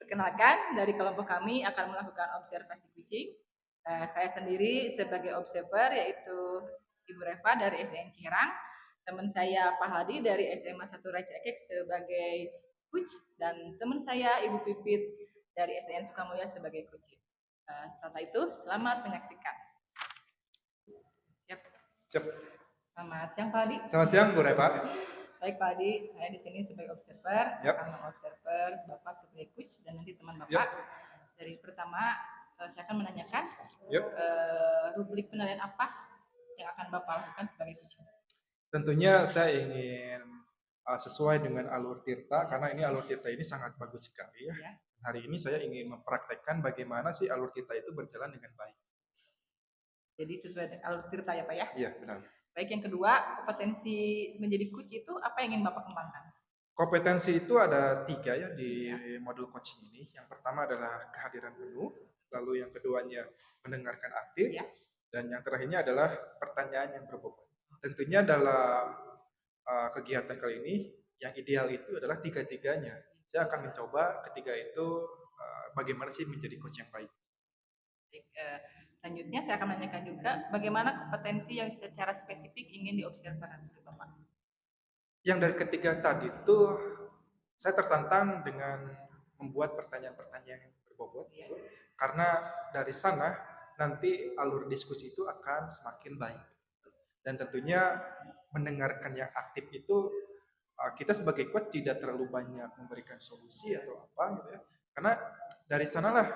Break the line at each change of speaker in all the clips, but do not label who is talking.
perkenalkan, dari kelompok kami akan melakukan observasi kucing. Saya sendiri sebagai observer, yaitu Ibu Reva dari SDN Ciherang, teman saya Pak Hadi dari SMA 1 Raja Ekek sebagai coach, dan teman saya Ibu Pipit dari SDN Sukamulya sebagai coach. Setelah itu, selamat menyaksikan. Siap.
Siap.
Selamat siang Pak Hadi.
Selamat siang Bu Reva.
Baik Pak Hadi, saya di sini sebagai observer, akan mengobserver Bapak sebagai coach dan nanti teman Bapak. Dari pertama, saya akan menanyakan rubrik penilaian apa yang akan Bapak lakukan sebagai coach.
Tentunya saya ingin sesuai dengan alur Tirta, karena ini alur Tirta ini sangat bagus sekali ya. Hari ini saya ingin mempraktekkan bagaimana sih alur Tirta itu berjalan dengan baik.
Jadi sesuai dengan alur Tirta ya Pak ya?
Iya, benar.
Baik, yang kedua, kompetensi menjadi coach itu apa yang ingin Bapak kembangkan?
Kompetensi itu ada 3 ya di modul coaching ini. Yang pertama adalah kehadiran penuh, lalu yang keduanya mendengarkan aktif, dan yang terakhirnya adalah pertanyaan yang berbobot. Tentunya dalam kegiatan kali ini yang ideal itu adalah 3-tiganya. Saya akan mencoba ketiga itu bagaimana sih menjadi coach yang baik.
Selanjutnya saya akan menanyakan juga bagaimana kompetensi yang secara spesifik ingin diobservasi oleh Bapak.
Yang dari ketiga tadi itu saya tertantang dengan membuat pertanyaan-pertanyaan yang berbobot, karena dari sana nanti alur diskusi itu akan semakin baik. Dan tentunya mendengarkan yang aktif itu kita sebagai coach tidak terlalu banyak memberikan solusi atau apa gitu ya. Karena dari sanalah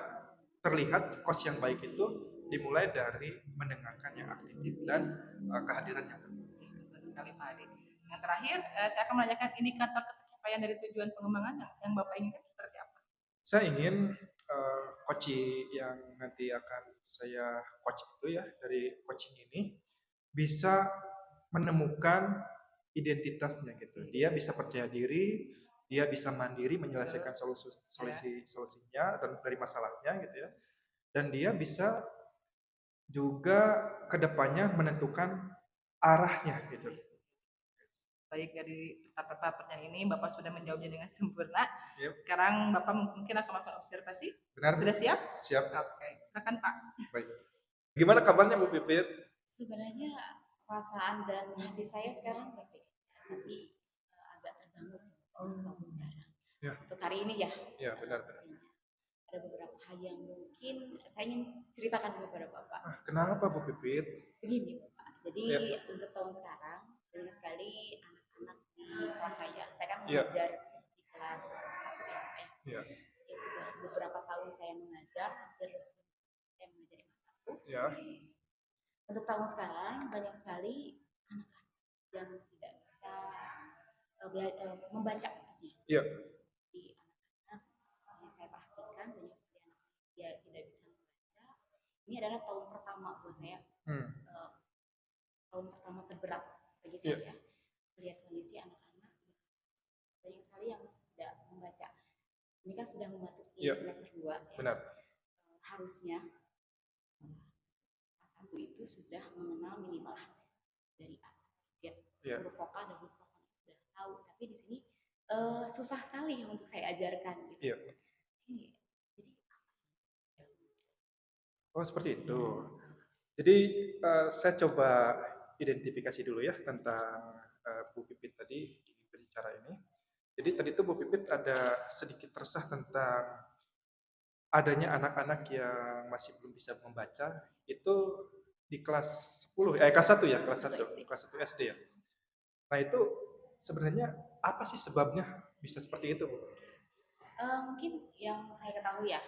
terlihat coach yang baik itu dimulai dari mendengarkan yang aktif dan kehadiran yang aktif.
Sekali Pak Adi. Yang terakhir, saya akan menanyakan indikator pencapaian dari tujuan pengembangan yang Bapak inginkan seperti apa?
Saya ingin coach yang nanti akan saya coach itu ya, dari coaching ini bisa menemukan identitasnya gitu. Dia bisa percaya diri, dia bisa mandiri menyelesaikan solusinya dan dari masalahnya gitu ya. Dan dia bisa juga kedepannya menentukan arahnya gitu.
Baik, dari pertanyaan ini Bapak sudah menjawabnya dengan sempurna. Sekarang Bapak mungkin akan melakukan observasi.
Benar.
Sudah siap?
Siap.
Oke, silakan Pak.
Baik. Gimana kabarnya Bu Pipit?
Sebenarnya perasaan dan hati saya sekarang baik-baik, tapi agak terganggu sih untuk sekarang. Untuk hari ini ya.
Ya, benar.
Ada beberapa hal yang mungkin saya ingin ceritakan kepada Bapak.
Kenapa Bu Pipit?
Begini Bapak, jadi untuk tahun sekarang banyak sekali anak-anak di kelas saya kan mengajar di kelas 1 ya Pak ya. Sudah beberapa tahun saya mengajar, hampir saya mengajar di kelas 1. Untuk tahun sekarang banyak sekali anak-anak yang tidak bisa membaca khususnya. Di anak-anak yang saya perhatikan banyak sekali anak yang tidak bisa membaca. Ini adalah tahun pertama buat saya. Tahun pertama terberat bagi saya melihat kondisi anak-anak banyak sekali yang tidak membaca. Ini kan sudah memasuki semester 2 ya.
Benar.
Harusnya kelas 1 itu sudah mengenal minimal dari A sampai Z. Huruf vokal dan huruf kosong sudah tahu, tapi di sini susah sekali untuk saya ajarkan gitu. Jadi
seperti itu. Jadi saya coba identifikasi dulu ya tentang Bu Pipit tadi berbicara ini. Jadi tadi itu Bu Pipit ada sedikit resah tentang adanya anak-anak yang masih belum bisa membaca itu di kelas 10 kelas 1 ya, kelas 1 SD ya. Nah, itu sebenarnya apa sih sebabnya bisa seperti itu, Bu?
Mungkin yang saya ketahui ya.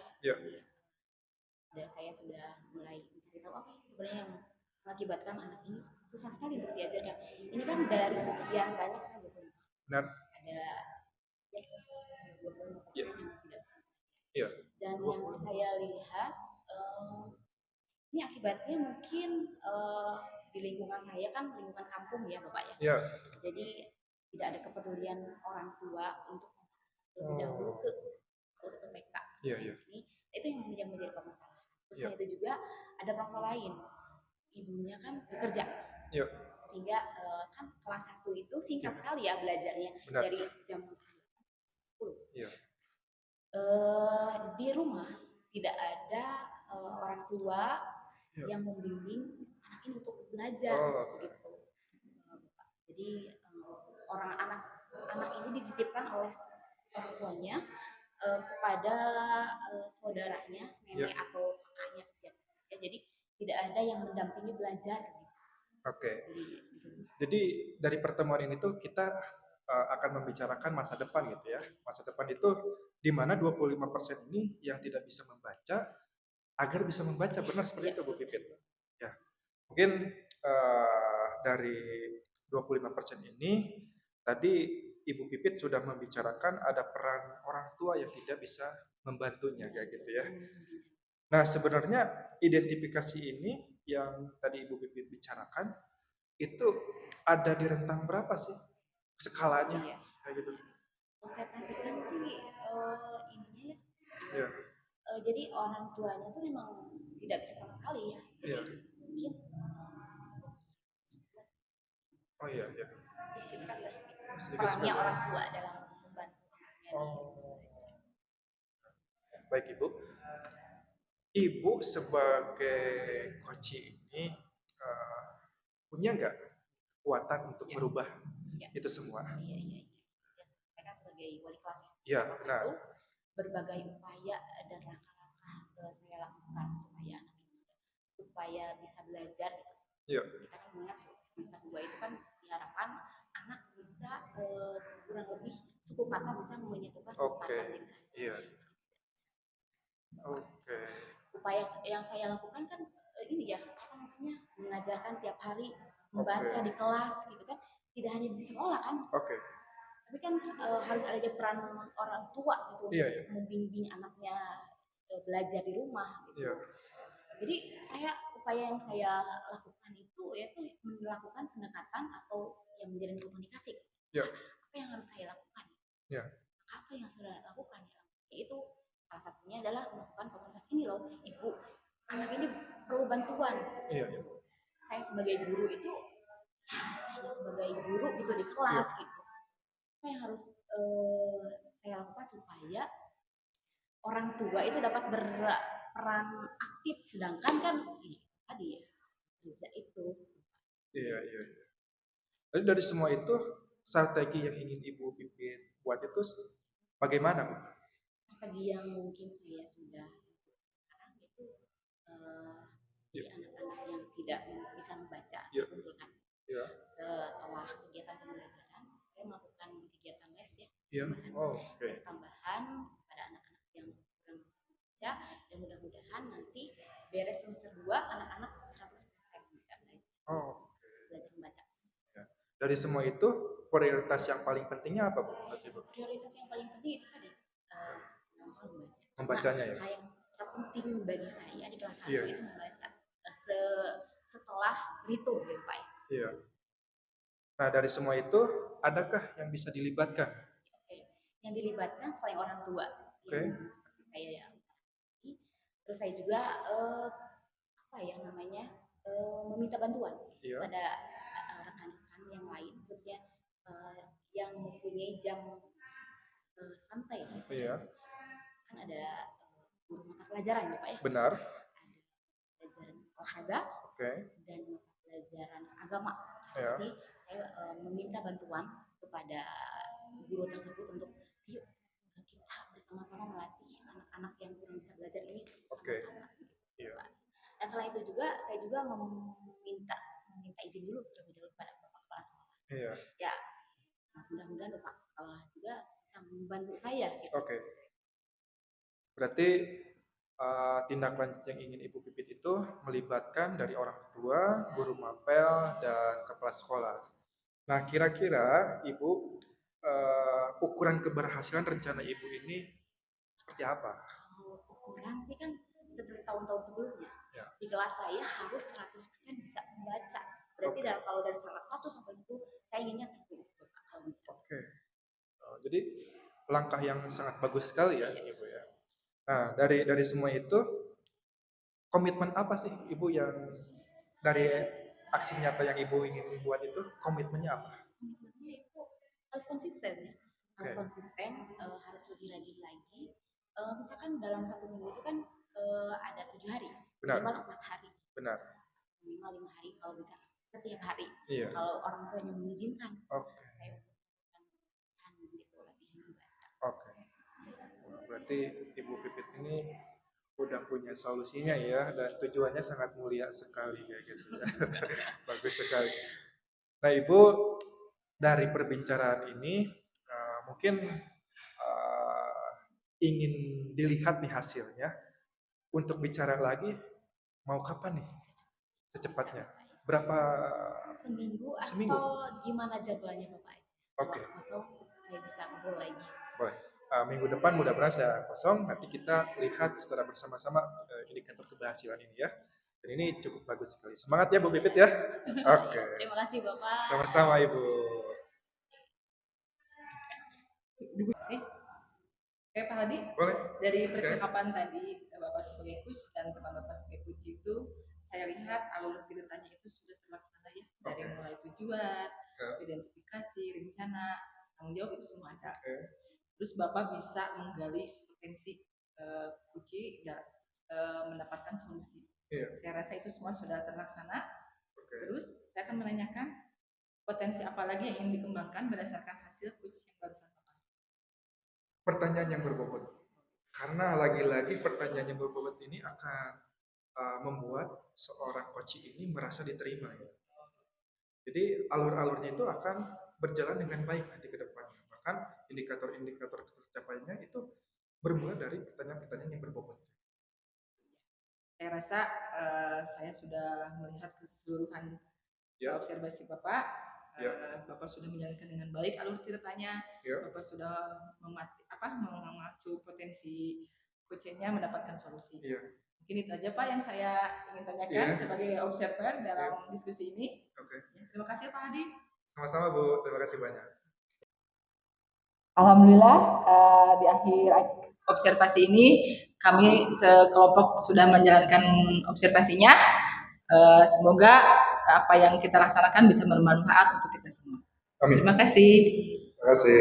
Saya sudah mulai mencari tahu apa sebenarnya yang mengakibatkan anak ini susah sekali untuk diajarkan. Ini kan dari sekian banyak misalnya 25.
Benar.
Ada 25% yang tidak bisa. Dan yang saya lihat ini akibatnya mungkin di lingkungan saya kan lingkungan kampung ya Bapak ya. Jadi tidak ada kepedulian orang tua untuk lebih dahulu ke TK. Itu yang menjadi permasalahan. Terus itu juga ada permasalahan lain. Ibunya kan bekerja. Sehingga kan kelas 1 itu singkat sekali ya belajarnya. Dari jam 9 sampai 10. di rumah tidak ada orang tua yang membimbing anak ini untuk belajar begitu. Jadi anak ini dititipkan oleh orang tuanya kepada saudaranya, nenek atau kakaknya atau siapa saja. Jadi tidak ada yang mendampingi belajar.
Oke. Jadi dari pertemuan ini tuh kita akan membicarakan masa depan gitu ya. Masa depan itu di mana 25% ini yang tidak bisa membaca agar bisa membaca. Benar seperti itu Bu Pipit. Ya. Mungkin dari 25% ini tadi Ibu Pipit sudah membicarakan ada peran orang tua yang tidak bisa membantunya kayak gitu ya. Nah, sebenarnya identifikasi ini yang tadi Ibu Pipit bicarakan itu ada di rentang berapa sih skalanya? Kayak gitu.
Saya perhatikan sih ininya ya. Jadi orang tuanya tuh memang tidak bisa sama sekali ya. Mungkin
oh iya.
Sedikit sekali lah. Perannya orang tua dalam membantu.
Baik Ibu. Ibu sebagai coach ini punya nggak kekuatan untuk merubah itu semua?
Iya. Saya kan sebagai wali kelas
itu
berbagai upaya dan langkah-langkah saya lakukan supaya bisa belajar. Kita kan mengingat semester 2 itu kan diharapkan anak bisa kurang lebih suku kata bisa menyatukan suku kata menjadi satu. Upaya yang saya lakukan kan ini ya, mengajarkan tiap hari membaca di kelas gitu kan, tidak hanya di sekolah kan. Tapi kan harus ada peran orang tua gitu untuk membimbing anaknya belajar di rumah gitu. Jadi upaya yang saya lakukan itu yaitu melakukan pendekatan atau yang menjalin komunikasi. Apa yang harus saya lakukan? Apa yang sudah lakukan? Yaitu salah satunya adalah melakukan komunikasi ini loh, Ibu, anak ini perlu bantuan. Saya sebagai guru itu hanya sebagai guru gitu di kelas gitu. Apa yang harus saya lakukan supaya orang tua itu dapat berperan aktif, sedangkan kan tadi ya kerja itu.
Iya. Jadi dari semua itu strategi yang ingin Ibu Pipit buat itu bagaimana Bu?
Strategi yang mungkin saya sudah sekarang itu anak-anak yang tidak bisa membaca setelah kegiatan pembelajaran saya melakukan kegiatan les ya. Les tambahan kepada anak-anak yang kurang bisa membaca dan mudah-mudahan nanti beres semester 2 anak-anak 100% bisa belajar membaca.
Dari semua itu prioritas yang paling pentingnya apa Bu?
Prioritas yang paling penting itu tadi
membacanya ya.
Hal yang terpenting bagi saya di kelas 1 itu membaca setelah berhitung ya Pak. Nah
dari semua itu adakah yang bisa dilibatkan?
Yang dilibatkan selain orang tua. Saya terus saya juga meminta bantuan pada rekan-rekan yang lain khususnya yang mempunyai jam santai kan ada guru mata pelajaran ya Pak ya.
Benar.
Ada pelajaran olahraga dan mata pelajaran agama. Jadi saya meminta bantuan kepada guru tersebut untuk yuk kita bersama-sama melatih anak-anak yang kurang bisa belajar ini sama-sama. Dan selain itu juga saya juga meminta izin dulu terlebih dahulu kepada Bapak Kepala Sekolah. Ya, mudah-mudahan Bapak Sekolah juga bisa membantu saya gitu.
Berarti tindak lanjut yang ingin Ibu Pipit itu melibatkan dari orang tua, guru mapel, dan kepala sekolah. Nah, kira-kira Ibu ukuran keberhasilan rencana Ibu ini seperti apa?
Ukuran sih kan seperti tahun-tahun sebelumnya. Di kelas saya harus 100% bisa membaca. Berarti kalau dari salah 1 sampai 10, saya inginnya 10 kalau bisa.
Jadi langkah yang sangat bagus sekali ya Ibu ya. Nah, dari semua itu komitmen apa sih Ibu yang dari aksi nyata yang Ibu ingin buat itu, komitmennya apa?
Komitmennya itu harus konsisten ya. Harus konsisten, harus lebih rajin lagi misalkan dalam 1 minggu itu kan ada 7 hari,
Benar.
minimal 4 hari.
Benar.
Minimal 5 hari, kalau bisa setiap hari.
Iya.
Kalau orang tuanya mengizinkan.
Oke.
Saya untuk gitu latihan membaca.
Oke. Berarti Ibu Pipit ini udah punya solusinya ya, dan tujuannya sangat mulia sekali kayak gitu ya. Bagus sekali. Nah Ibu, dari perbincangan ini mungkin ingin dilihat nih hasilnya. Untuk bicara lagi, mau kapan nih? Secepatnya. Berapa?
Seminggu
Seminggu?
atau gimana jadwalnya Bapak?
Oke.
Kalau kosong saya bisa ngobrol lagi.
Boleh. Minggu depan mudah-mudahan saya kosong, nanti kita lihat secara bersama-sama indikator keberhasilan ini ya. Dan ini cukup bagus sekali. Semangat ya Bu Pipit ya. Oke.
Terima kasih Bapak.
Sama-sama Ibu.
Oke Pak Hadi,
boleh.
Dari percakapan tadi Bapak sebagai coach dan teman Bapak sebagai coach itu, saya lihat alur ceritanya itu sudah terlaksana ya, dari mulai tujuan, identifikasi, rencana, tanggung jawab itu semua ada. Terus Bapak bisa menggali potensi kunci dan mendapatkan solusi. Saya rasa itu semua sudah terlaksana. Terus saya akan menanyakan potensi apa lagi yang ingin dikembangkan berdasarkan hasil coach yang barusan Bapak.
Pertanyaan yang berbobot. Karena lagi-lagi pertanyaan yang berbobot ini akan membuat seorang coach ini merasa diterima ya. Jadi alur-alurnya itu akan berjalan dengan baik nanti ke depannya. Bahkan indikator-indikator tercapainya itu bermula dari pertanyaan-pertanyaan yang berbobot.
Saya rasa saya sudah melihat keseluruhan observasi Bapak. Bapak sudah menjalankan dengan baik alur ceritanya. Bapak sudah memacu potensi coachnya mendapatkan solusi. Mungkin itu aja Pak yang saya ingin tanyakan sebagai observer dalam diskusi ini. Terima kasih Pak Hadi.
Sama-sama Bu, terima kasih banyak.
Alhamdulillah di akhir observasi ini kami sekelompok sudah menjalankan observasinya. Semoga apa yang kita laksanakan bisa bermanfaat untuk kita semua.
Amin.
Terima kasih.
Terima kasih.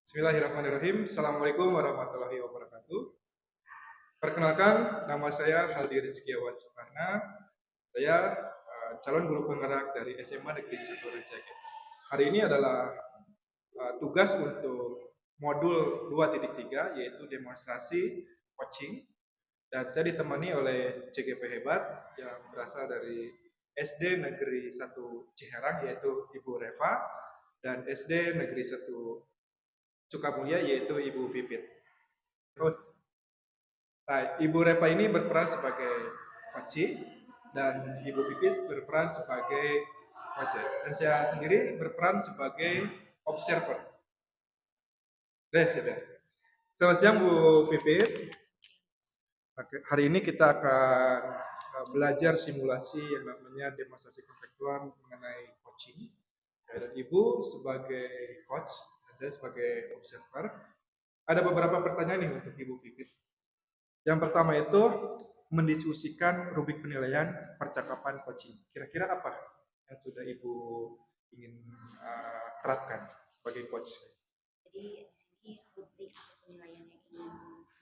Bismillahirrahmanirrahim. Assalamualaikum warahmatullahi wabarakatuh. Perkenalkan, nama saya Haldi Rizkiawan Sukarna. Saya calon guru penggerak dari SMA Negeri 1 Rancaikek. Hari ini adalah tugas untuk modul 2.3 yaitu demonstrasi coaching, dan saya ditemani oleh CGP hebat yang berasal dari SD Negeri 1 Ciherang yaitu Ibu Reva, dan SD Negeri 1 Sukamulya yaitu Ibu Pipit. Terus Ibu Reva ini berperan sebagai coach dan Ibu Pipit berperan sebagai coach, dan saya sendiri berperan sebagai observer. Selamat siang Bu Pipit. Hari ini kita akan belajar simulasi yang namanya demonstrasi konseptual mengenai coaching. Dan Ibu sebagai coach dan saya sebagai observer, ada beberapa pertanyaan nih untuk Ibu Pipit. Yang pertama itu mendiskusikan rubrik penilaian percakapan coaching. Kira-kira apa yang sudah Ibu ingin terapkan sebagai coach?
Jadi di sini rubrik penilaian yang ingin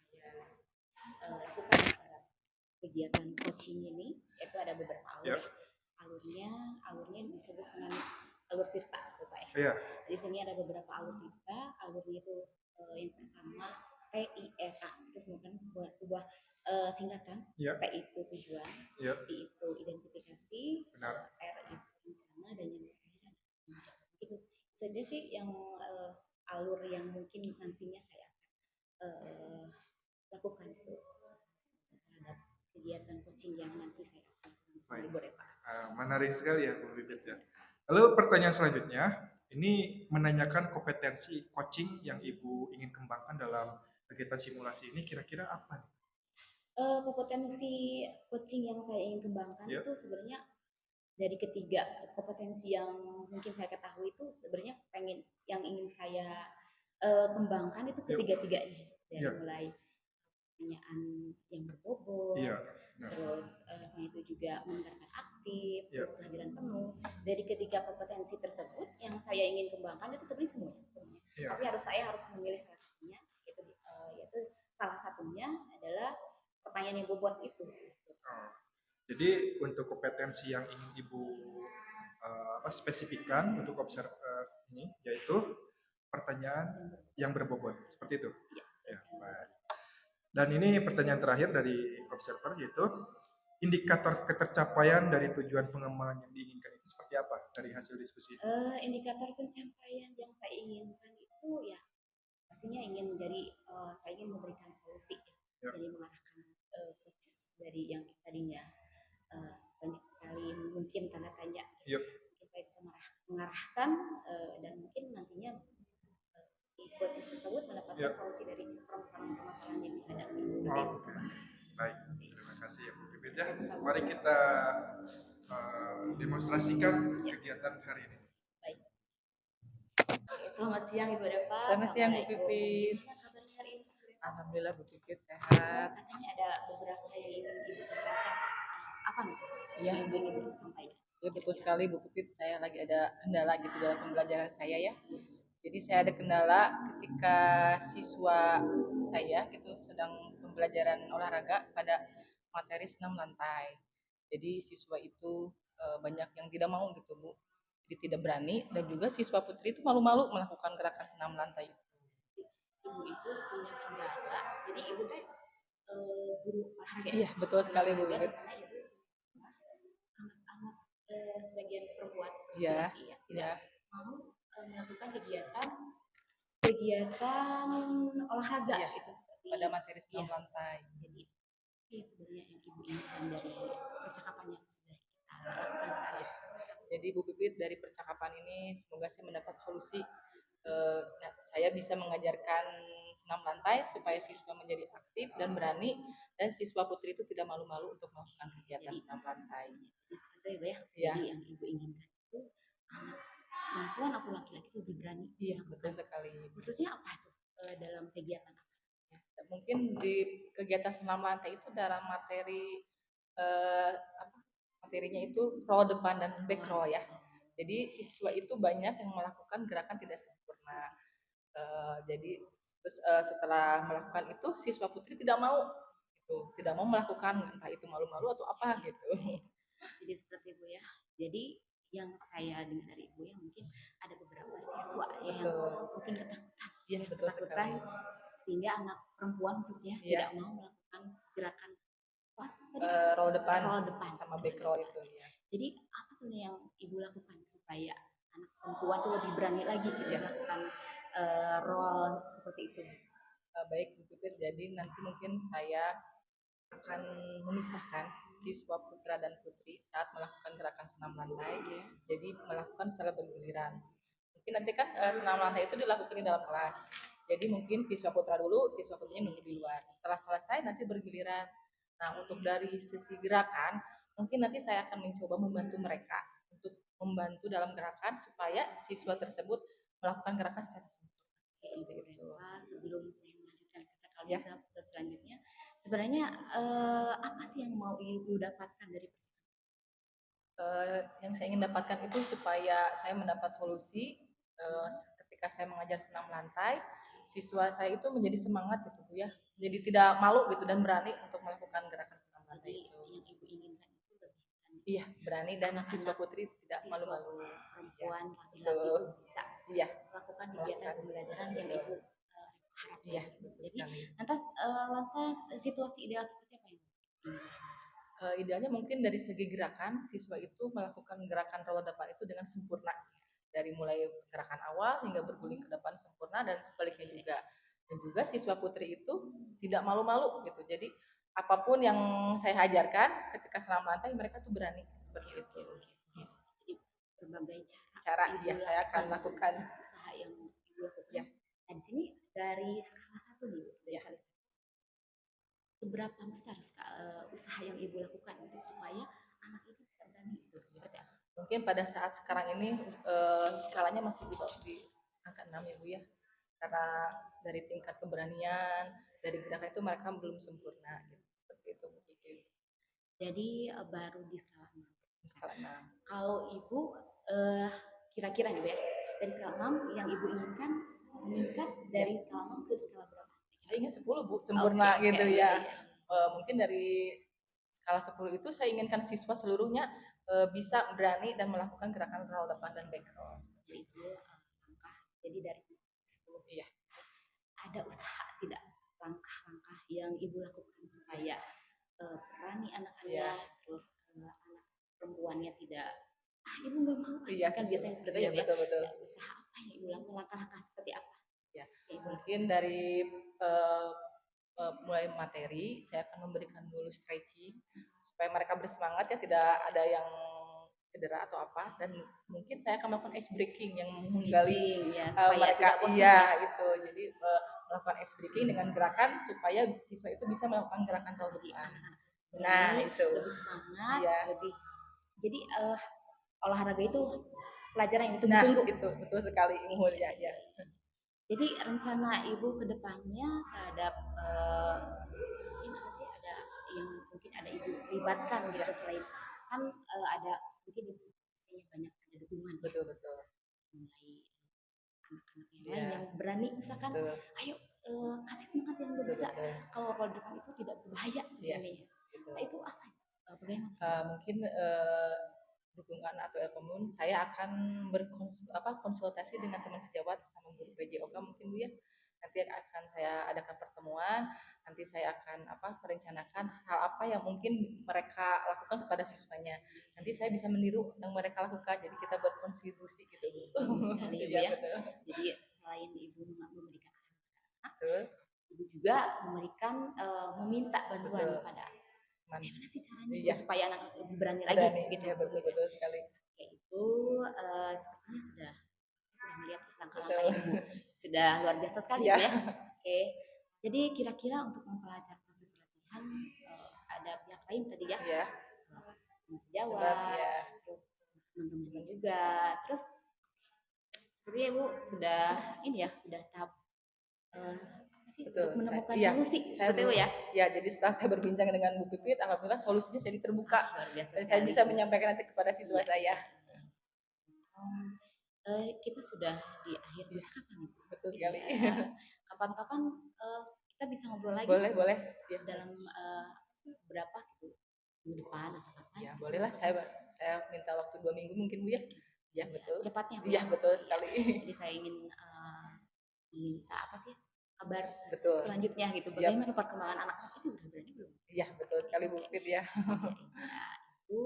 saya lakukan pada kegiatan coaching ini itu ada beberapa alur. Alurnya disebut dengan alur tirta, Bapak ya. Di sini ada beberapa alur tirta. Alurnya itu yang pertama PIRA, itu merupakan sebuah singkatan. P itu tujuan, I itu identifikasi, R itu rencana, dan yang terakhir itu saja sih yang alur yang mungkin nantinya saya akan lakukan itu terhadap kegiatan coaching yang nanti saya akan lakukan di Boreva.
Menarik sekali ya Bu Bibit ya. Lalu pertanyaan selanjutnya ini menanyakan kompetensi coaching yang Ibu ingin kembangkan dalam kegiatan simulasi ini, kira-kira apa nih?
Kompetensi coaching yang saya ingin kembangkan itu sebenarnya dari ketiga kompetensi yang mungkin saya ketahui itu sebenarnya yang ingin saya kembangkan itu ketiga-tiganya, dari mulai pertanyaan yang berbobot, terus selain itu juga mendengarkan aktif, aktif, terus kehadiran penuh. Dari ketiga kompetensi tersebut yang saya ingin kembangkan itu sebenarnya semuanya. Tapi saya harus memilih salah satunya, yaitu salah satunya adalah pertanyaan yang bobot itu sih.
Jadi untuk kompetensi yang ingin Ibu spesifikkan untuk ini yaitu pertanyaan yang berbobot, seperti itu. Ya, baik. Dan ini pertanyaan terakhir dari observer, yaitu indikator ketercapaian dari tujuan pengembangan yang diinginkan itu seperti apa dari hasil diskusi?
Indikator pencapaian yang saya inginkan itu ya pastinya saya ingin memberikan solusi ya. Jadi mengarahkan proses dari yang tadinya banyak sekali mungkin tanda tanya. Mungkin saya bisa mengarahkan dan mungkin nantinya coaches tersebut mendapatkan solusi dari permasalahan-permasalahan yang dihadapi seperti itu.
Baik, terima kasih ya Bu Pipit ya. Mari kita demonstrasikan kegiatan hari ini.
Baik. Selamat siang Ibu Reva.
Selamat siang Bu Pipit.
Kabarnya hari ini?
Alhamdulillah Bu Pipit sehat.
Katanya ada beberapa yang ingin Ibu sampaikan. Apa nih?
Iya,
Ibu ingin sampaikan.
Ya betul sekali Bu Pipit, saya lagi ada kendala gitu dalam pembelajaran saya ya. Jadi saya ada kendala ketika siswa saya gitu sedang pembelajaran olahraga pada materi senam lantai. Jadi siswa itu banyak yang tidak mau gitu Bu, jadi tidak berani, dan juga siswa putri itu malu-malu melakukan gerakan senam lantai.
Ibu itu punya kendala, jadi ibu teh guru olahraga.
Iya betul sekali Bu.
Karena ibu anak-anak sebagian perempuan,
ya
mau melakukan kegiatan olahraga itu seperti
pada materi senam lantai.
Jadi sebenarnya yang ibu inginkan dari percakapan yang sudah kita lakukan sekarang.
Jadi Bu Pipit, dari percakapan ini semoga saya mendapat solusi. Saya bisa mengajarkan senam lantai supaya siswa menjadi aktif dan berani, dan siswa putri itu tidak malu-malu untuk melakukan kegiatan senam lantai.
Jadi seperti itu ya. Jadi yang ibu inginkan itu anak perempuan atau laki-laki itu lebih berani.
Iya betul sekali.
Khususnya apa tuh dalam kegiatan apa?
Mungkin di kegiatan senam lantai itu dalam materi materinya itu roll depan dan back roll ya. Jadi siswa itu banyak yang melakukan gerakan tidak sempurna. Jadi terus setelah melakukan itu siswa putri tidak mau melakukan, entah itu malu-malu atau apa gitu.
Jadi seperti itu ya. Jadi yang saya dengar dari ibu ya, mungkin ada beberapa siswa ya yang mungkin ketakutan.
Iya betul sekali.
Sehingga anak perempuan khususnya tidak mau melakukan gerakan
roll depan sama back roll itu ya.
Jadi apa sebenarnya yang ibu lakukan supaya anak perempuan itu lebih berani lagi melakukan roll seperti itu?
Baik Bu Pipit, jadi nanti mungkin saya akan memisahkan siswa putra dan putri saat melakukan gerakan senam lantai. Jadi melakukan secara bergiliran. Mungkin nanti kan senam lantai itu dilakukan di dalam kelas. Jadi mungkin siswa putra dulu, siswa putrinya nunggu di luar. Setelah selesai nanti bergiliran. Nah, untuk dari sisi gerakan, mungkin nanti saya akan mencoba membantu mereka untuk membantu dalam gerakan supaya siswa tersebut melakukan gerakan secara sempurna.
Sebelum saya melanjutkan percakapan kita selanjutnya, sebenarnya apa sih yang mau ibu dapatkan dari percakapan?
Yang saya ingin dapatkan itu supaya saya mendapat solusi ketika saya mengajar senam lantai, siswa saya itu menjadi semangat gitu Bu ya. Jadi tidak malu gitu dan berani untuk melakukan gerakan senam lantai.
Jadi yang ibu inginkan itu lebih berani.
Iya, berani, dan siswa putri tidak malu-malu.
Perempuan, laki-laki itu bisa melakukan kegiatan pembelajaran yang ibu harapkan.
Iya,
jadi lantas situasi ideal seperti apa yang
idealnya mungkin dari segi gerakan, siswa itu melakukan gerakan roll depan itu dengan sempurna. Dari mulai gerakan awal hingga berguling ke depan sempurna, dan sebaliknya juga. Dan juga siswa putri itu tidak malu-malu gitu. Jadi apapun yang saya ajarkan ketika senam lantai mereka tuh berani seperti itu.
Jadi berbagai
cara saya akan lakukan
usaha yang ibu lakukan. Nah di sini dari skala 1 nih, seberapa besar usaha yang ibu lakukan untuk supaya anak itu bisa berani itu seperti apa?
Mungkin pada saat sekarang ini skalanya masih di angka 6 ya Bu ya, karena dari tingkat keberanian dari gerakan itu mereka belum sempurna gitu. Seperti itu Bu.
Jadi baru di skala 6.
Skala 6.
Kalau Ibu kira-kira nih Bu ya, dari skala 6 yang Ibu inginkan meningkat dari skala 6 ke skala berapa?
Saya ingin 10 Bu, sempurna gitu ya.
Iya.
Mungkin dari skala 10 itu saya inginkan siswa seluruhnya bisa berani dan melakukan gerakan roll depan dan back roll.
Seperti itu langkah. Jadi dari 10
iya.
Ada usaha tidak langkah-langkah yang Ibu lakukan supaya berani anak-Anda, terus anak perempuannya tidak Ibu nggak mau.
Iya
kan biasanya seperti
iya,
itu ya.
Betul.
Ya, usaha apa yang Ibu lakukan, langkah-langkah seperti apa?
Ya, mungkin dari mulai materi, saya akan memberikan dulu stretching supaya mereka bersemangat ya, tidak ada yang cedera atau apa, dan mungkin saya akan melakukan ice breaking yang menggali
ya, supaya
mereka
tidak ya.
itu. Jadi melakukan ice breaking dengan gerakan supaya siswa itu bisa melakukan gerakan roll depan. Nah, itu
lebih semangat, lebih. Jadi olahraga itu pelajaran yang ditunggu-tunggu.
Nah, itu betul sekali umurnya ya.
Jadi rencana Ibu ke depannya terhadap mungkin apa sih, ada yang mungkin ada Ibu libatkan gitu, selain kan ada mungkin banyak ada dukungan.
Betul.
Mulai anak-anak yang lain yang berani misalkan, ayo kasih semangat yang udah bisa. Kalau depan itu tidak berbahaya sebenarnya. Nah, itu apa? Bagaimana?
Mungkin dukungan atau apapun, saya akan konsultasi dengan teman sejawat sama guru PJOK mungkin Bu ya. Nanti akan saya adakan pertemuan, nanti saya akan merencanakan hal apa yang mungkin mereka lakukan kepada siswanya. Nanti saya bisa meniru yang mereka lakukan, jadi kita berkontribusi gitu Bu.
Sekali ya. Jadi selain Ibu memberikan Ibu juga memberikan meminta bantuan kepada gimana sih caranya supaya anak lebih berani lagi gitu.
Ya, betul sekali.
Kayak itu sepertinya sudah melihat langkah-langkah yang Ibu sudah luar biasa sekali ya. Oke. Jadi kira-kira untuk mempelajari proses latihan ada pihak lain tadi ya. Teman sejawat, terus teman-teman juga. Terus sepertinya Ibu sudah sudah tahap untuk menemukan solusi seperti itu ya.
Ya, jadi setelah saya berbincang dengan Bu Pipit, alhamdulillah solusinya jadi terbuka. Dan saya bisa menyampaikan nanti kepada siswa saya.
Kita sudah di akhir masa kapan?
Betul sekali.
Kapan-kapan kita bisa ngobrol lagi.
Boleh. Ya.
Dalam berapa gitu minggu depan atau kapan?
Ya, bolehlah. Saya minta waktu 2 minggu mungkin Bu ya. Ya, betul.
Secepatnya.
Iya, betul sekali.
Jadi saya ingin minta kabar selanjutnya gitu.
Siap.
Bagaimana perkembangan anak-anak itu udah berani belum?
Iya, betul sekali Bu Pipit ya.
Itu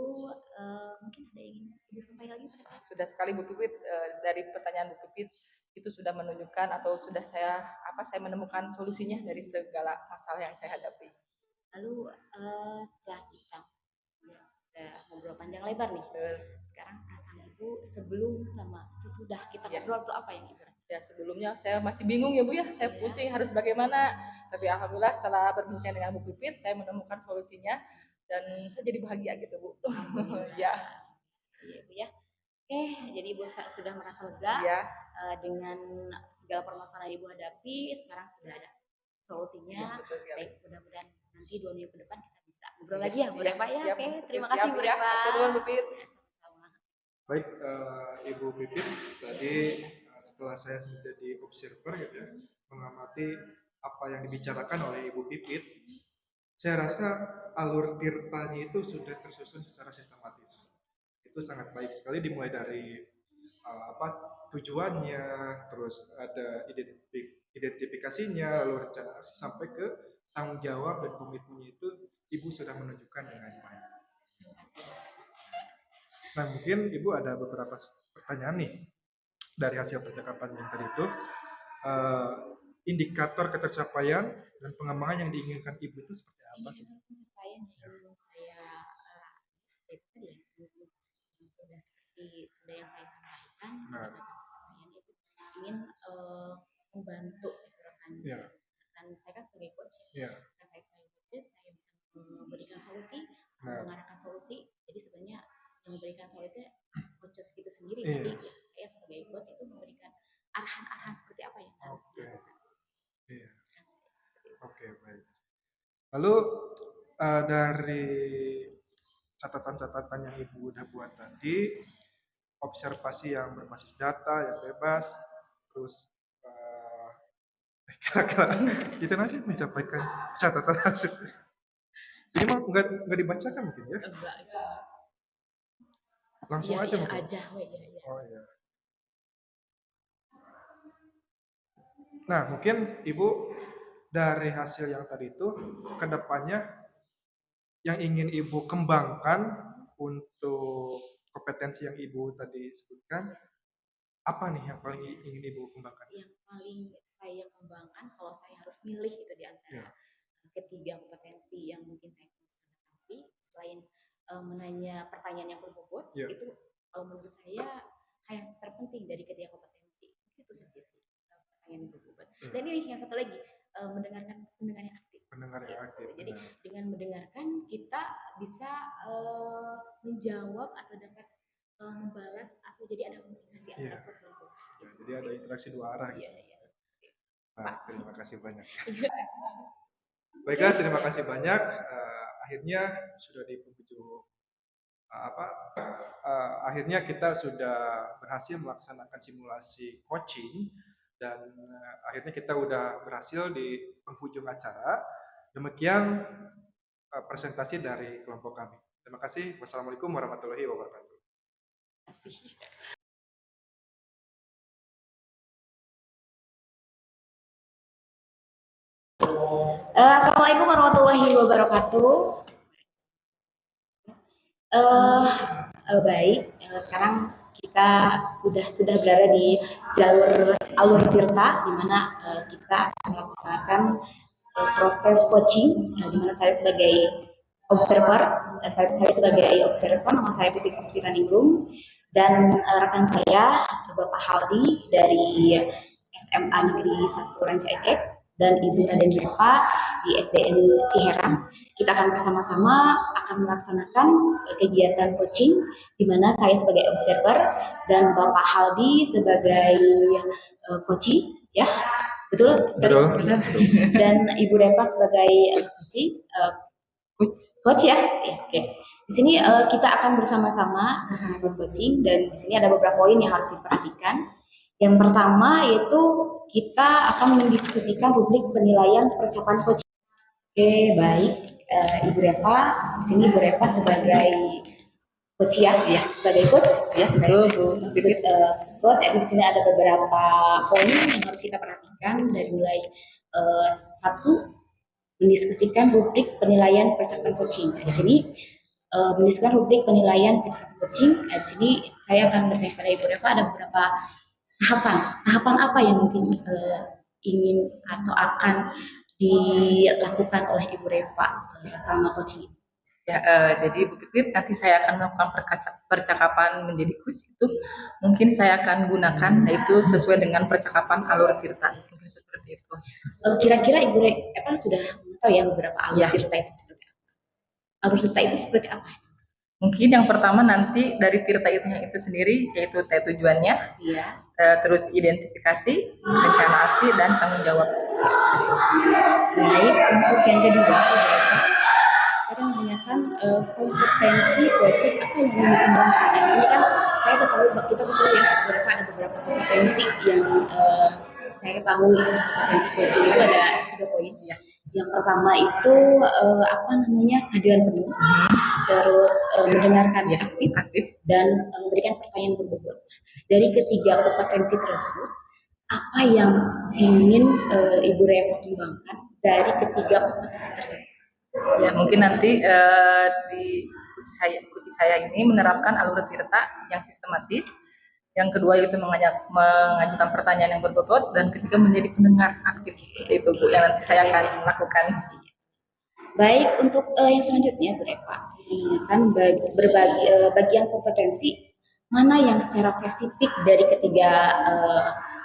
mungkin ada yang ingin Ibu sampaikan lagi pada saya?
Sudah sekali Bu Pipit, dari pertanyaan Bu Pipit itu sudah menunjukkan atau sudah saya menemukan solusinya dari segala masalah yang saya hadapi.
Lalu setelah kita sudah ngobrol panjang lebar nih, sekarang perasaan Ibu sebelum sama sesudah kita ngobrol itu apa yang Ibu rasakan?
Ya, sebelumnya saya masih bingung ya Bu ya, saya pusing harus bagaimana, tapi alhamdulillah setelah berbincang dengan Bu Pipit saya menemukan solusinya dan saya jadi bahagia gitu Bu.
Ya. Iya Bu ya. Oke, jadi Ibu sudah merasa lega dengan segala permasalahan Ibu hadapi, sekarang sudah ada solusinya. Baik, mudah-mudahan nanti 2 minggu ke depan kita bisa ngobrol lagi ya Bu Reva ya. Oke, terima kasih Bu Reva.
Baik, Ibu Pipit, tadi setelah saya menjadi observer gitu ya, mengamati apa yang dibicarakan oleh Ibu Pipit, saya rasa alur tirtanya itu sudah tersusun secara sistematis. Itu sangat baik sekali, dimulai dari tujuannya, terus ada identifikasinya, lalu rencana aksi sampai ke tanggung jawab dan komitmennya itu Ibu sudah menunjukkan dengan baik. Nah, mungkin Ibu ada beberapa pertanyaan nih dari hasil percakapan yang tadi itu. Indikator ketercapaian dan pengembangan yang diinginkan Ibu itu seperti apa sih?
Pencapaian yang ingin saya itu tadi ya, sudah yang saya sampaikan. Pencapaian itu ingin membantu rekan saya kan sebagai coach kan saya sebagai coach saya bisa memberikan solusi, mengarahkan solusi. Jadi sebenarnya yang memberikan solusi coach itu sendiri, tapi saya sebagai coach itu memberikan arahan-arahan seperti apa yang harus dilakukan.
Oke, baik. Lalu dari catatan-catatan yang Ibu udah buat tadi, observasi yang berbasis data, yang bebas, terus itu nanti mencapai catatan hasil. Ini mah nggak dibacakan mungkin ya?
Enggak,
langsung
ya,
aja
ya,
mungkin.
aja, ya.
Oh iya. Nah, mungkin Ibu dari hasil yang tadi itu, kedepannya yang ingin Ibu kembangkan untuk kompetensi yang Ibu tadi sebutkan, apa nih yang paling ingin Ibu kembangkan?
Yang paling saya kembangkan kalau saya harus milih itu di antara ketiga kompetensi yang mungkin saya tapi selain menanya pertanyaan yang berbobot, itu kalau menurut saya yang terpenting dari ketiga kompetensi itu saja sih, pertanyaan yang berbobot. Dan ini yang satu lagi, mendengarkan pendengar yang aktif.
Pendengar yang aktif.
Jadi dengan mendengarkan kita bisa menjawab atau dapat membalas atau jadi ada komunikasi antara coach dan coach.
Jadi ada interaksi dua arah.
Iya.
Nah, terima kasih banyak. Baiklah, terima kasih banyak. Akhirnya sudah di penghujung akhirnya kita sudah berhasil melaksanakan simulasi coaching dan akhirnya kita udah berhasil di penghujung acara. Demikian presentasi dari kelompok kami. Terima kasih. Wassalamualaikum warahmatullahi wabarakatuh.
Assalamualaikum warahmatullahi wabarakatuh. Baik, sekarang kita sudah berada di jalur alur Tirta, di mana kita melaksanakan proses coaching, di mana saya sebagai observer, nama saya Putih Puspitaningrum, dan rekan saya Bapak Haldi dari SMA Negeri 1 Rancaikek dan Ibu Raden Repa di SDN Ciherang. Kita akan bersama-sama melaksanakan kegiatan coaching di mana saya sebagai observer dan Bapak Haldi sebagai coaching, ya. Betul? Dan Ibu Repa sebagai coach ya. Oke. Di sini kita akan bersama-sama melaksanakan coaching dan di sini ada beberapa poin yang harus diperhatikan. Yang pertama yaitu kita akan mendiskusikan rubrik penilaian persiapan coaching. Oke, baik. Ibu Repa, di sini Ibu Repa sebagai coach ya, sebagai coach. Ya, coach. Di sini ada beberapa poin yang harus kita perhatikan dari mulai satu, mendiskusikan rubrik penilaian persiapan coaching. Di sini mendiskusikan rubrik penilaian persiapan coaching. Di sini saya akan bertanya pada Ibu Repa ada beberapa tahapan apa yang mungkin ingin atau akan dilakukan oleh Ibu Repa selama coaching.
Ya, jadi Bu Pipit, nanti saya akan melakukan percakapan menjadi coach itu mungkin saya akan gunakan yaitu sesuai dengan percakapan alur Tirta, mungkin seperti itu.
Kira-kira Ibu Repa sudah tahu ya beberapa alur Tirta itu seperti apa? Alur Tirta itu seperti apa?
Mungkin yang pertama nanti dari Tirta itu sendiri yaitu tujuannya, terus identifikasi, rencana aksi dan tanggung jawab.
Baik, untuk yang kedua, saya akan menanyakan kompetensi coaching apa yang ingin dikembangkan. Di sini kan saya ketahui kita ya ada beberapa kompetensi yang saya ketahui kompetensi coaching itu ada 3 poin ya. Yang pertama itu kehadiran penuh, terus mendengarkan aktif dan memberikan pertanyaan berbobot. Dari ketiga kompetensi tersebut, apa yang ingin Ibu Repa kembangkan dari ketiga kompetensi tersebut?
Ya, mungkin nanti di coach saya ini menerapkan alur Tirta yang sistematis. Yang kedua itu mengajukan pertanyaan yang berbobot, dan ketiga menjadi pendengar aktif seperti itu Bu, yang nanti saya akan lakukan.
Baik, untuk yang selanjutnya Bu Repa, saya akan berbagi bagian kompetensi mana yang secara spesifik dari ketiga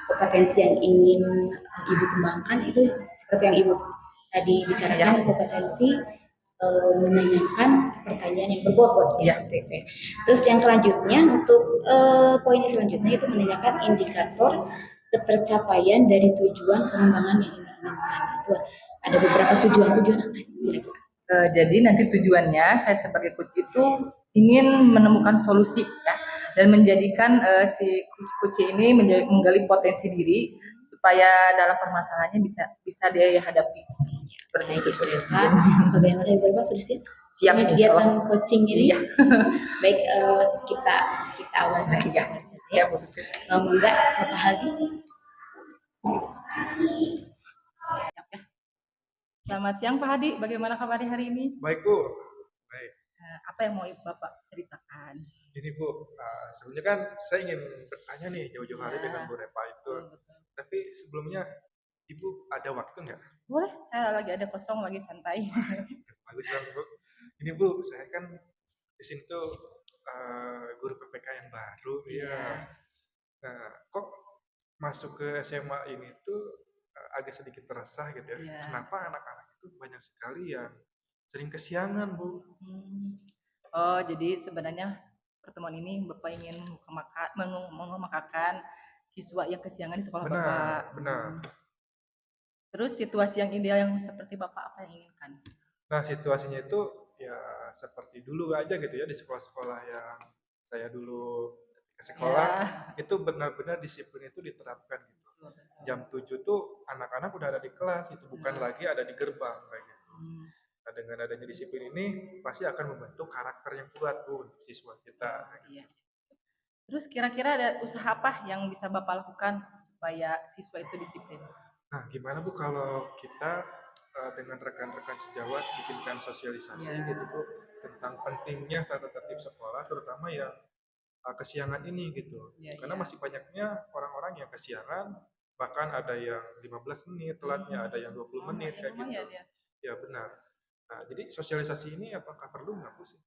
kompetensi yang ingin Ibu kembangkan itu seperti yang Ibu tadi bicarakan, kompetensi menanyakan pertanyaan yang berbobot ya seperti itu. Terus yang selanjutnya untuk poin selanjutnya itu menanyakan indikator ketercapaian dari tujuan pengembangan yang diinginkan. Itu ada beberapa tujuan apa kira-kira?
Jadi nanti tujuannya saya sebagai coach itu ingin menemukan solusi ya, dan menjadikan si Kuci ini menggali potensi diri supaya dalam permasalahannya bisa dia hadapi. Seperti itu sudah.
Bagaimana Ibu Eva sudah siap?
Siap
kegiatan coaching ini.
Iya.
Baik, kita awal lagi ya.
Siap.
Monggo Bapak Haldi.
Selamat siang Pak Hadi, bagaimana kabarnya hari ini?
Baik Bu. Baik.
Apa yang mau Bapak ceritakan?
Ini Bu, sebelumnya kan saya ingin bertanya nih jauh-jauh hari dengan Bu Repa itu. Betul. Tapi sebelumnya Ibu ada waktu nggak?
Boleh, saya lagi ada kosong, lagi santai.
Bagus banget Bu. Ini Bu, saya kan di sini tuh guru PPK yang baru. Iya. Nah, kok masuk ke SMA ini tuh agak sedikit resah gitu ya. Yeah. Kenapa anak-anak itu banyak sekali yang sering kesiangan, Bu?
Oh, jadi sebenarnya pertemuan ini Bapak ingin mengemukakan siswa yang kesiangan di sekolah Bapak.
Benar.
Terus situasi yang ideal yang seperti Bapak apa yang inginkan?
Nah, situasinya itu ya seperti dulu aja gitu ya, di sekolah-sekolah yang saya dulu ke sekolah, itu benar-benar disiplin itu diterapkan gitu. Jam 7 tuh anak-anak udah ada di kelas, itu bukan lagi ada di gerbang kayak gitu. Nah, dengan adanya disiplin ini pasti akan membentuk karakter yang kuat Bu untuk siswa kita.
Iya. Terus kira-kira ada usaha apa yang bisa Bapak lakukan supaya siswa itu disiplin?
Nah, gimana Bu kalau kita dengan rekan-rekan sejawat bikinkan sosialisasi gitu Bu tentang pentingnya tata tertib sekolah, terutama yang kesiangan ini gitu. Karena masih banyaknya orang-orang yang kesiangan, bahkan ada yang 15 menit telatnya, ada yang 20 menit kayak gitu. Ya benar. Nah, jadi sosialisasi ini apakah perlu nggak Bu sih?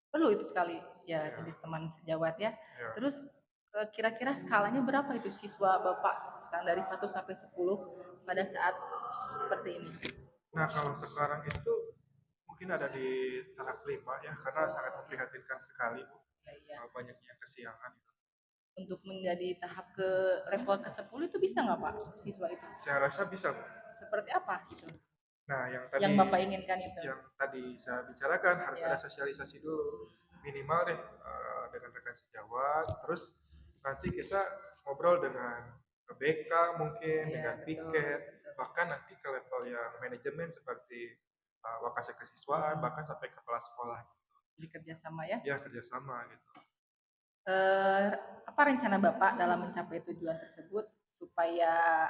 Perlu itu sekali ya, jadi teman sejawat ya. Terus kira-kira skalanya berapa itu siswa Bapak dari 1 sampai 10 pada saat seperti ini?
Nah, kalau sekarang itu mungkin ada di tahap 5 ya, karena sangat memprihatinkan sekali Bu. Banyaknya kesiangan.
Untuk menjadi tahap ke level ke-10 itu bisa nggak Pak siswa itu?
Saya rasa bisa Bu.
Seperti apa gitu?
Nah, yang
Bapak inginkan itu?
Yang tadi saya bicarakan harus ada sosialisasi dulu minimal deh dengan rekan sejawat, terus nanti kita ngobrol dengan BK mungkin dengan piket, bahkan nanti ke level yang manajemen seperti wakasek kesiswaan, bahkan sampai kepala sekolah.
Jadi kerjasama ya?
Ya, kerjasama gitu.
Apa rencana Bapak dalam mencapai tujuan tersebut supaya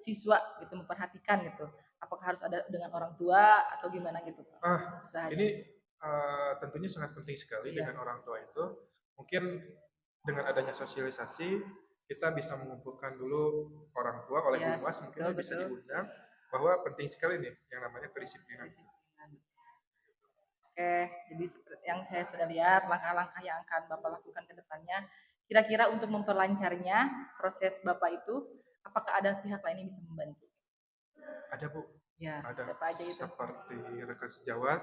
siswa gitu memperhatikan gitu? Apakah harus ada dengan orang tua atau gimana gitu Pak?
Ini tentunya sangat penting sekali dengan orang tua itu. Mungkin dengan adanya sosialisasi kita bisa mengumpulkan dulu orang tua oleh Humas, mungkin bisa diundang bahwa penting sekali nih yang namanya kedisiplinan.
Oke, jadi seperti yang saya sudah lihat langkah-langkah yang akan Bapak lakukan ke depannya. Kira-kira untuk memperlancarnya proses Bapak itu, apakah ada pihak lain yang bisa membantu?
Ada Bu.
Ya,
ada
siapa aja itu?
Seperti rekan sejawat,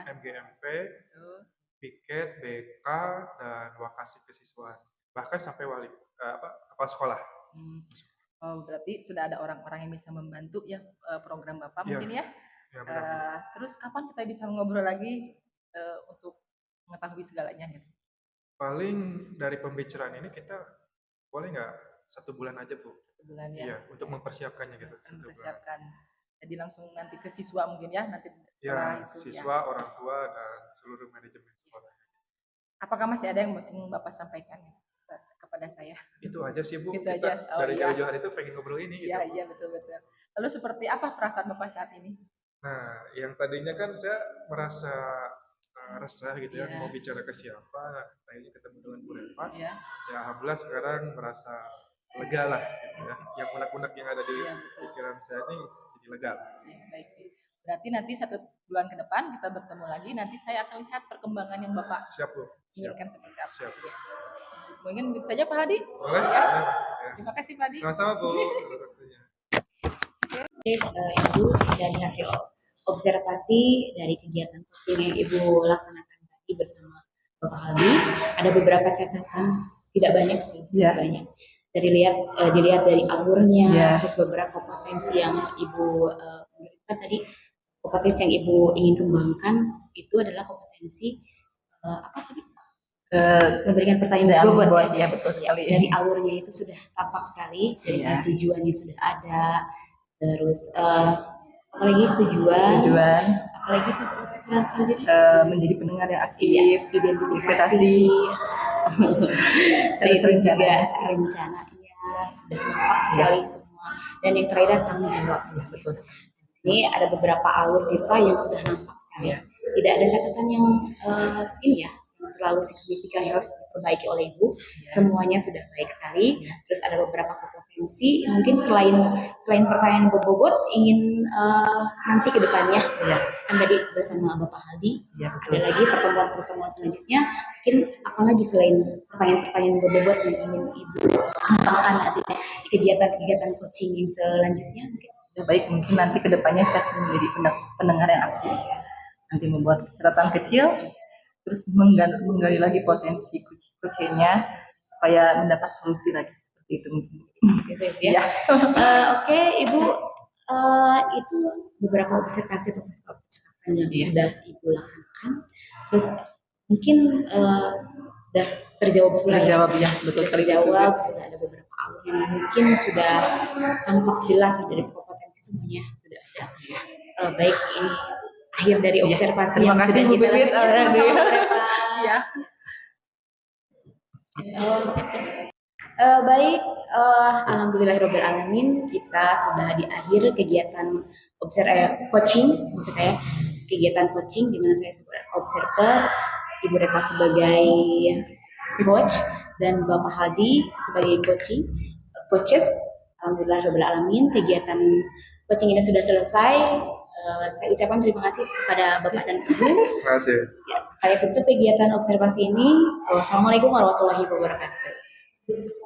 MGMP, piket, BK, dan wakasek kesiswaan. Bahkan sampai kepala sekolah.
Oh, berarti sudah ada orang-orang yang bisa membantu ya program Bapak mungkin ya? Terus kapan kita bisa ngobrol lagi untuk mengetahui segalanya gitu?
Paling dari pembicaraan ini kita boleh nggak 1 bulan aja Bu?
1 bulan ya?
Iya, untuk mempersiapkannya gitu.
Mempersiapkan. Jadi langsung nanti ke siswa mungkin ya? Nanti
setelah itu siswa, orang tua, dan seluruh manajemen sekolah.
Apakah masih ada yang mau Bapak sampaikan kepada saya?
Itu aja sih Bu.
Gitu
kita
aja.
Dari jauh-jauh hari itu pengen ngobrol ini.
Iya, gitu. Iya betul-betul. Lalu seperti apa perasaan Bapak saat ini?
Nah, yang tadinya kan saya merasa resah gitu ya, mau bicara ke siapa, akhirnya ketemu dengan Bu Repa. Ya alhamdulillah sekarang merasa lega lah gitu ya. Yang unek-unek yang ada di pikiran saya ini jadi lega.
Baik. Berarti nanti 1 bulan ke depan kita bertemu lagi, nanti saya akan lihat perkembangan yang Bapak inginkan seperti apa. Siap. Mungkin begitu saja Pak Hadi.
Boleh ya.
Terima kasih Pak Hadi.
Sama-sama Bu.
Ibu, dari hasil observasi dari kegiatan coaching yang Ibu laksanakan tadi bersama Bapak Haldi, ada beberapa catatan, tidak banyak sih, banyak. Dilihat dari alurnya, terus beberapa potensi yang Ibu berikan tadi, kompetensi yang Ibu ingin kembangkan itu adalah kompetensi apa tadi? Memberikan pertanyaan
bobot ya, betul sekali.
Dari alurnya itu sudah tampak sekali, dari tujuannya sudah ada, terus apalagi tujuan, apalagi selanjutnya
menjadi pendengar yang aktif,
identifikasi, terus juga rencananya sudah nampak sekali semua, dan yang terakhir tanggung jawab.
Betul.
Ini ada beberapa alur kita yang sudah nampak sekali. Tidak ada catatan yang ini ya terlalu signifikan yang harus diperbaiki oleh Ibu. Semuanya sudah baik sekali. Terus ada beberapa potensi. Mungkin selain pertanyaan berbobot, ingin nanti ke depannya, kan tadi bersama Bapak Haldi, ada lagi pertemuan selanjutnya. Mungkin apalagi selain pertanyaan berbobot yang ingin Ibu kembangkan nantinya di kegiatan coaching yang selanjutnya?
Baik, mungkin nanti ke depannya saya akan menjadi pendengar yang aktif. Nanti membuat catatan kecil, terus menggali lagi potensi coachingnya supaya mendapat solusi lagi seperti itu.
Gitu ya. Oke, Ibu, itu beberapa observasi atau percakapan yang sudah Ibu laksanakan. Terus mungkin sudah terjawab semua.
Terjawab ya, betul sekali.
Terjawab, sudah ada beberapa alur yang mungkin sudah tampak jelas dari potensi semuanya sudah ada. Baik, ini akhir dari observasi
yang sudah kita lakukan. Ya.
Baik, alhamdulillahirobbilalamin, kita sudah di akhir kegiatan coaching, maksudnya kegiatan coaching di mana saya sebagai observer, Ibu Reva sebagai coach, dan Bapak Haldi sebagai coaches. Alhamdulillahirobbilalamin, kegiatan coaching ini sudah selesai. Saya ucapkan terima kasih kepada Bapak dan Ibu.
Terima kasih.
Ya, saya tutup kegiatan observasi ini. Wassalamualaikum warahmatullahi wabarakatuh.